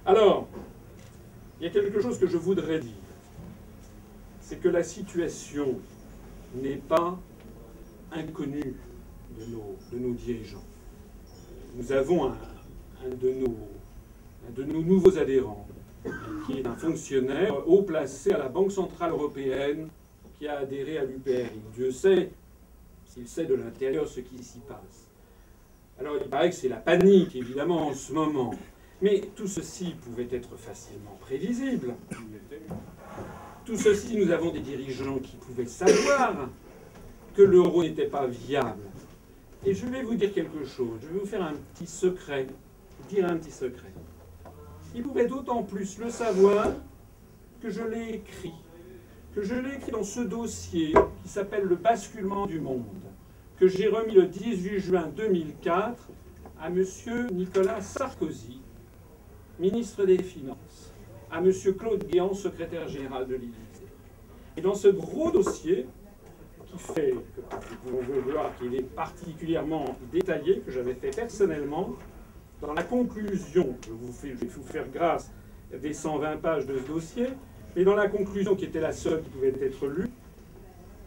Alors, il y a quelque chose que je voudrais dire. C'est que la situation n'est pas inconnue de nos dirigeants. Nous avons un de nos nouveaux adhérents, qui est un fonctionnaire haut placé à la Banque Centrale Européenne, qui a adhéré à l'UPR. Dieu sait s'il sait de l'intérieur ce qui s'y passe. Alors il paraît que c'est la panique, évidemment, en ce moment. Mais tout ceci pouvait être facilement prévisible. Tout ceci, nous avons des dirigeants qui pouvaient savoir que l'euro n'était pas viable. Et je vais vous dire quelque chose. Je vais vous faire un petit secret. Dire un petit secret. Ils pouvaient d'autant plus le savoir que je l'ai écrit. Que je l'ai écrit dans ce dossier qui s'appelle « Le basculement du monde », que j'ai remis le 18 juin 2004 à M. Nicolas Sarkozy, ministre des Finances, à M. Claude Guéant, secrétaire général de l'Élysée. Et dans ce gros dossier, qui fait que vous pouvez voir qu'il est particulièrement détaillé, que j'avais fait personnellement, dans la conclusion, je vais vous faire grâce des 120 pages de ce dossier, et dans la conclusion qui était la seule qui pouvait être lue,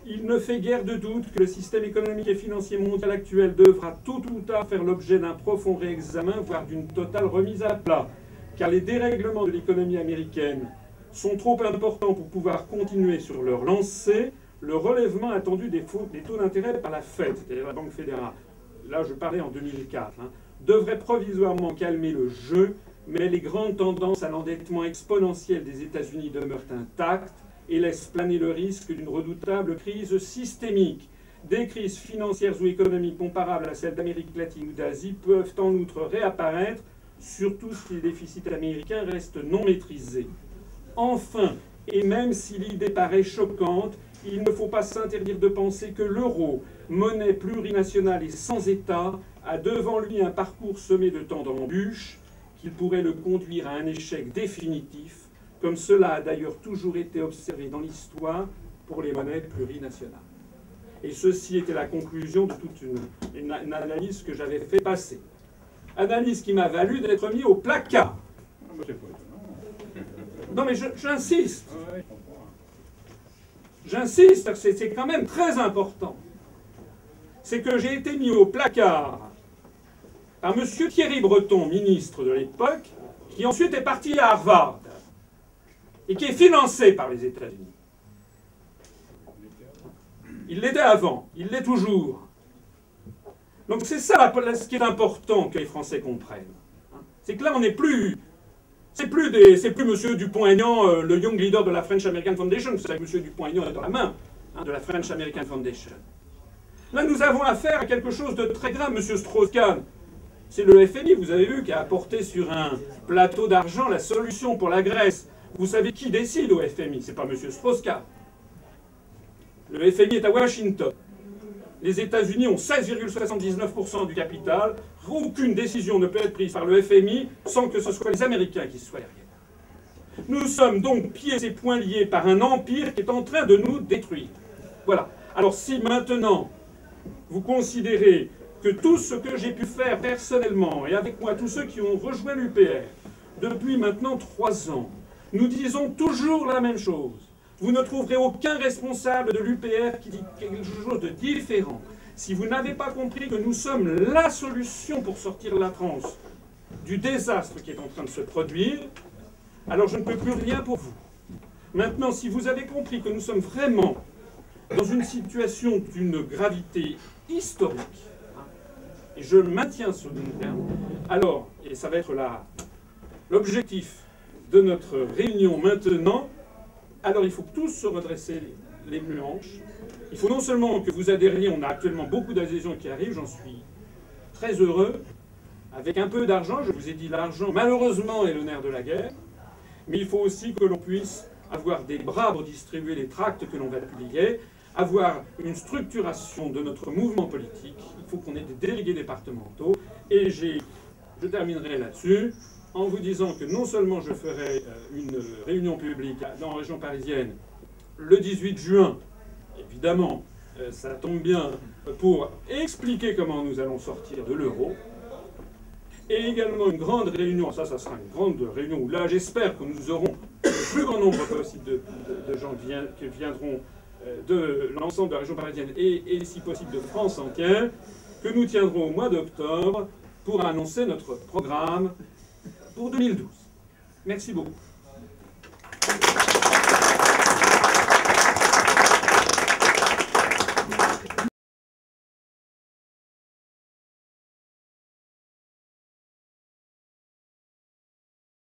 il ne fait guère de doute que le système économique et financier mondial actuel devra tôt ou tard faire l'objet d'un profond réexamen, voire d'une totale remise à plat, car les dérèglements de l'économie américaine sont trop importants pour pouvoir continuer sur leur lancée. Le relèvement attendu des taux d'intérêt par la Fed, c'est-à-dire la Banque fédérale, là je parlais en 2004, devrait provisoirement calmer le jeu, mais les grandes tendances à l'endettement exponentiel des États-Unis demeurent intactes et laissent planer le risque d'une redoutable crise systémique. Des crises financières ou économiques comparables à celles d'Amérique latine ou d'Asie peuvent en outre réapparaître, surtout si les déficits américains restent non maîtrisés. Enfin, et même si l'idée paraît choquante, il ne faut pas s'interdire de penser que l'euro, monnaie plurinationale et sans État, a devant lui un parcours semé de tant d'embûches qu'il pourrait le conduire à un échec définitif, comme cela a d'ailleurs toujours été observé dans l'histoire pour les monnaies plurinationales. Et ceci était la conclusion de toute une analyse que j'avais fait passer. Analyse qui m'a valu d'être mis au placard. Non mais j'insiste. J'insiste, c'est quand même très important. C'est que j'ai été mis au placard par M. Thierry Breton, ministre de l'époque, qui ensuite est parti à Harvard et qui est financé par les États-Unis. Il l'était avant, il l'est toujours. Donc c'est ça ce qui est important que les Français comprennent. C'est que là, on n'est plus... C'est plus M. Dupont-Aignan, le young leader de la French American Foundation. Vous savez que M. Dupont-Aignan est dans la main de la French American Foundation. Là, nous avons affaire à quelque chose de très grave. M. Strauss-Kahn, c'est le FMI, vous avez vu, qui a apporté sur un plateau d'argent la solution pour la Grèce. Vous savez qui décide au FMI? C'est pas M. Strauss-Kahn. Le FMI est à Washington. Les États-Unis ont 16,79% du capital. Aucune décision ne peut être prise par le FMI sans que ce soit les Américains qui soient derrière. Nous sommes donc pieds et poings liés par un empire qui est en train de nous détruire. Voilà. Alors si maintenant vous considérez que tout ce que j'ai pu faire personnellement, et avec moi tous ceux qui ont rejoint l'UPR, depuis maintenant 3 ans, nous disons toujours la même chose. Vous ne trouverez aucun responsable de l'UPR qui dit quelque chose de différent. Si vous n'avez pas compris que nous sommes la solution pour sortir la France du désastre qui est en train de se produire, alors je ne peux plus rien pour vous. Maintenant, si vous avez compris que nous sommes vraiment dans une situation d'une gravité historique, et je maintiens ce terme, alors, et ça va être l'objectif de notre réunion maintenant, alors il faut tous se redresser les manches. Il faut non seulement que vous adhériez, on a actuellement beaucoup d'adhésions qui arrivent, j'en suis très heureux, avec un peu d'argent, je vous ai dit l'argent malheureusement est le nerf de la guerre, mais il faut aussi que l'on puisse avoir des bras pour distribuer les tracts que l'on va publier, avoir une structuration de notre mouvement politique, il faut qu'on ait des délégués départementaux, et je terminerai là-dessus en vous disant que non seulement je ferai une réunion publique dans la région parisienne le 18 juin, évidemment, ça tombe bien, pour expliquer comment nous allons sortir de l'euro, et également une grande réunion, ça sera une grande réunion où là j'espère que nous aurons le plus grand nombre possible de gens qui viendront de l'ensemble de la région parisienne et si possible de France entière, que nous tiendrons au mois d'octobre pour annoncer notre programme pour 2012. Merci beaucoup.